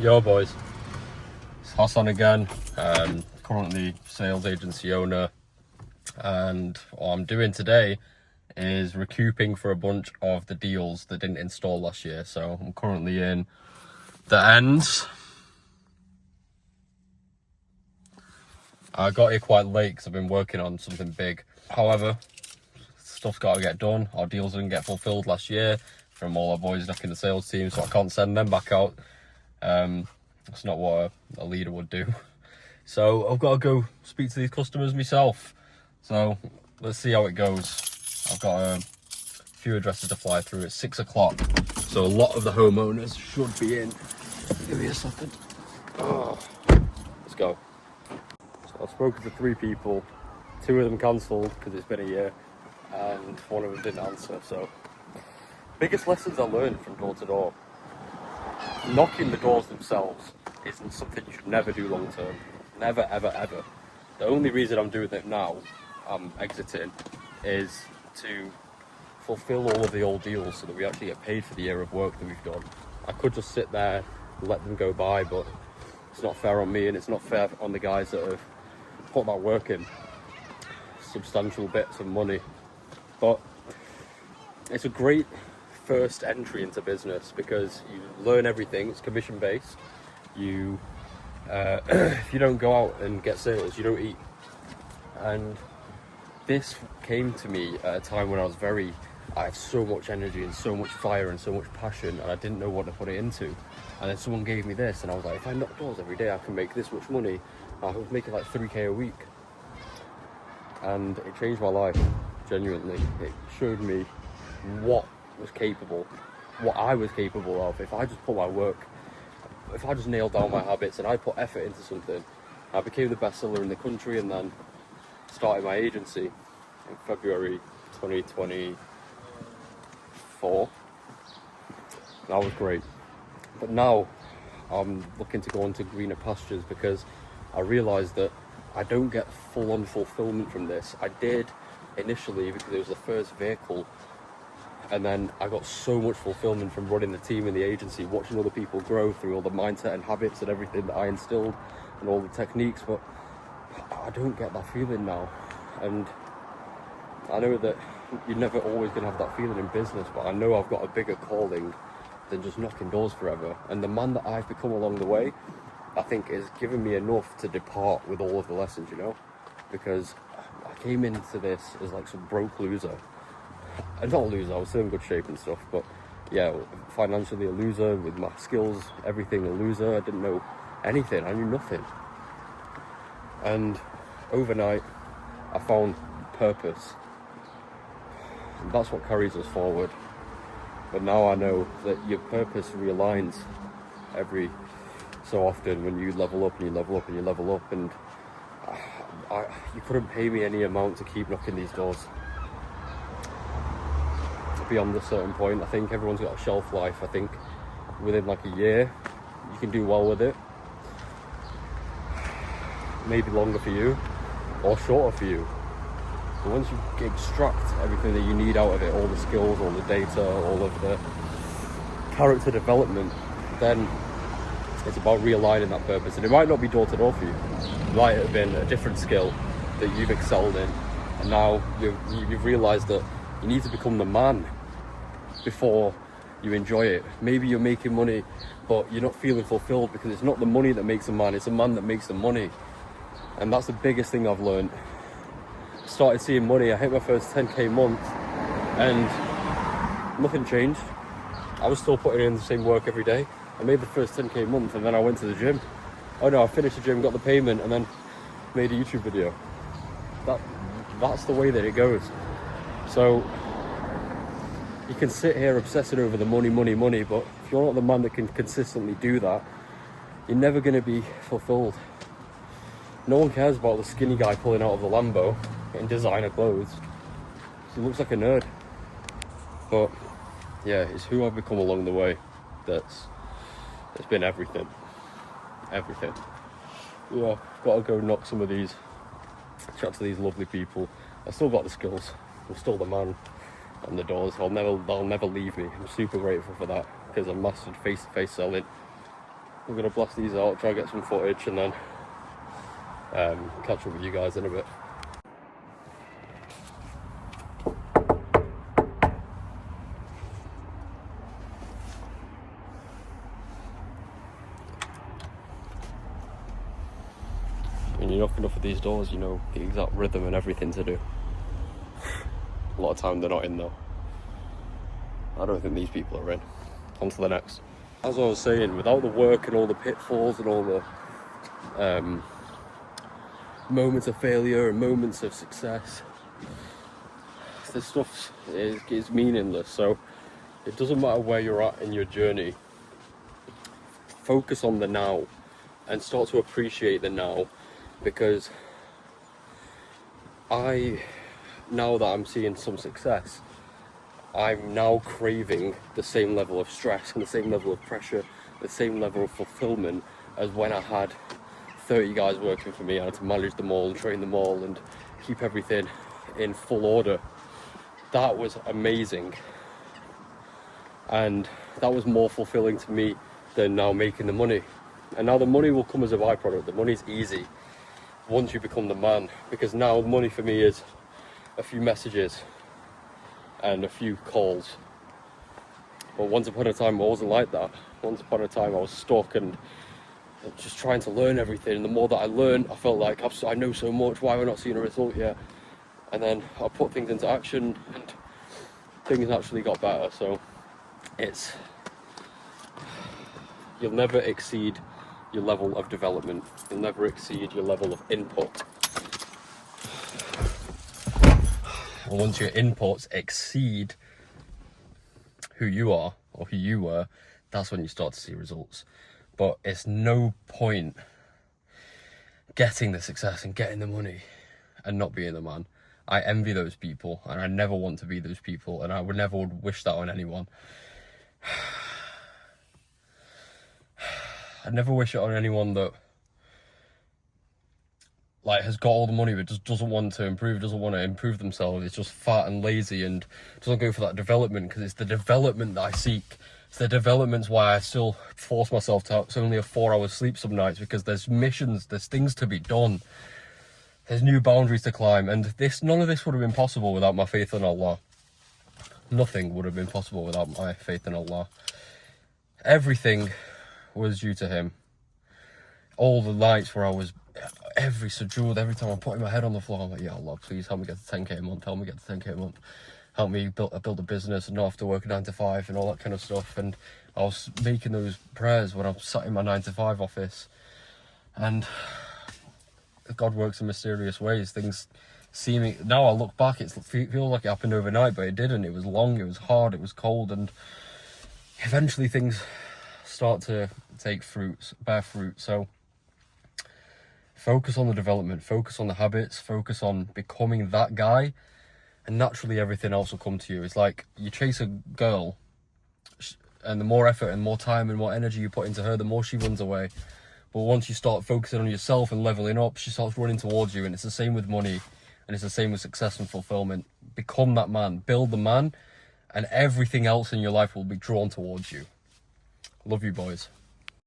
Yo boys, it's Hassan again, currently sales agency owner, and what I'm doing today is recouping for a bunch of the deals that didn't install last year. So I'm currently in the ends. I got here quite late because I've been working on something big. However, stuff's got to get done. Our deals didn't get fulfilled last year from all our boys back in the sales team, so I can't send them back out. That's not what a leader would do. So I've got to go speak to these customers myself. So let's see how it goes. I've got a few addresses to fly through. It's 6 o'clock, so a lot of the homeowners should be in. Give me a second. Oh, let's go. So I've spoken to 3 people. 2 of them cancelled because it's been a year, and 1 of them didn't answer. So biggest lessons I learned from door to door. Knocking the doors themselves isn't something you should never do long term. Never, ever, ever. The only reason I'm doing it now, I'm exiting, is to fulfill all of the old deals so that we actually get paid for the year of work that we've done. I could just sit there and let them go by, but it's not fair on me and it's not fair on the guys that have put that work in. Substantial bits of money. But it's a great first entry into business because you learn everything. It's commission based. You if you don't go out and get sales, you don't eat. And this came to me at a time when I had so much energy and so much fire and so much passion, and I didn't know what to put it into. And then someone gave me this, and I was like, if I knock doors every day, I can make this much money. I was making like 3k a week, and it changed my life. Genuinely, it showed me what I was capable of if I just put my work, if I just nailed down my habits and I put effort into something. I became the best seller in the country, and then started my agency in February 2024. That was great. But now I'm looking to go into greener pastures because I realised that I don't get full-on fulfillment from this. I did initially because it was the first vehicle. And then I got so much fulfillment from running the team in the agency, watching other people grow through all the mindset and habits and everything that I instilled and all the techniques. But I don't get that feeling now. And I know that you're never always going to have that feeling in business, but I know I've got a bigger calling than just knocking doors forever. And the man that I've become along the way, I think, has given me enough to depart with all of the lessons, because I came into this as like some broke loser. I'm not a loser, I was still in good shape and stuff, but yeah, financially a loser, with my skills, everything a loser. I didn't know anything, I knew nothing. And overnight, I found purpose. And that's what carries us forward. But now I know that your purpose realigns every so often when you level up and you level up and you level up, and you couldn't pay me any amount to keep knocking these doors. Beyond a certain point, I think everyone's got a shelf life. I think within like a year you can do well with it, maybe longer for you or shorter for you, but once you extract everything that you need out of it, all the skills, all the data, all of the character development, then it's about realigning that purpose. And it might not be door to door for you, it might have been a different skill that you've excelled in, and now you've realized that you need to become the man before you enjoy it. Maybe you're making money, but you're not feeling fulfilled because it's not the money that makes a man, it's a man that makes the money. And that's the biggest thing I've learned. Started seeing money, I hit my first 10k month and nothing changed. I was still putting in the same work every day. I made the first 10k month and then I went to the gym. Oh no, I finished the gym, got the payment, and then made a YouTube video. That's the way that it goes. So you can sit here obsessing over the money, but if you're not the man that can consistently do that, you're never going to be fulfilled. No one cares about the skinny guy pulling out of the Lambo in designer clothes. He looks like a nerd. But yeah, it's who I've become along the way that's been everything. Yeah, got to go knock some of these, chat to these lovely people. I still got the skills. I'm still the man on the doors. They'll never leave me. I'm super grateful for that because I mastered face-to-face selling. we're going to blast these out, try and get some footage, and then catch up with you guys in a bit. When you knock enough of these doors, you know the exact rhythm and everything to do. A lot of time they're not in though. I don't think these people are in. On to the next. As I was saying, without the work and all the pitfalls and all the moments of failure and moments of success, this stuff is meaningless. So it doesn't matter where you're at in your journey. Focus on the now and start to appreciate the now, because now that I'm seeing some success, I'm now craving the same level of stress and the same level of pressure, the same level of fulfillment as when I had 30 guys working for me. I had to manage them all and train them all and keep everything in full order. That was amazing. And that was more fulfilling to me than now making the money. And now the money will come as a byproduct. The money's easy once you become the man, because now the money for me is a few messages and a few calls. But once upon a time I wasn't like that. Once upon a time I was stuck and just trying to learn everything, and the more that I learned, I felt like I know so much, why am I not seeing a result yet? And then I put things into action and things actually got better. So you'll never exceed your level of development, you'll never exceed your level of input. And once your inputs exceed who you are or who you were, that's when you start to see results. But it's no point getting the success and getting the money and not being the man. I envy those people, and I never want to be those people, and I would never wish that on anyone. I never wish it on anyone that has got all the money but just doesn't want to improve themselves. It's just fat and lazy and doesn't go for that development, because it's the development that I seek. It's the development's why I still force myself to only have 4 hours sleep some nights, because there's missions, there's things to be done, there's new boundaries to climb, and none of this would have been possible without my faith in Allah. Nothing would have been possible without my faith in Allah. Everything was due to Him. All the nights where I was, every sujood, every time I'm putting my head on the floor, I'm like, yeah, Allah, please help me get to 10k a month, help me get to 10k a month, help me build a business and not have to work a 9 to 5 and all that kind of stuff. And I was making those prayers when I'm sat in my 9 to 5 office, and God works in mysterious ways. Things seeming, now I look back, it feels like it happened overnight, but it didn't. It was long, it was hard, it was cold, and eventually things start to bear fruit. So focus on the development, focus on the habits, focus on becoming that guy, and naturally everything else will come to you. It's like you chase a girl, and the more effort and more time and more energy you put into her, the more she runs away. But once you start focusing on yourself and leveling up, she starts running towards you. And it's the same with money, and it's the same with success and fulfillment. Become that man, build the man, and everything else in your life will be drawn towards you. Love you, boys.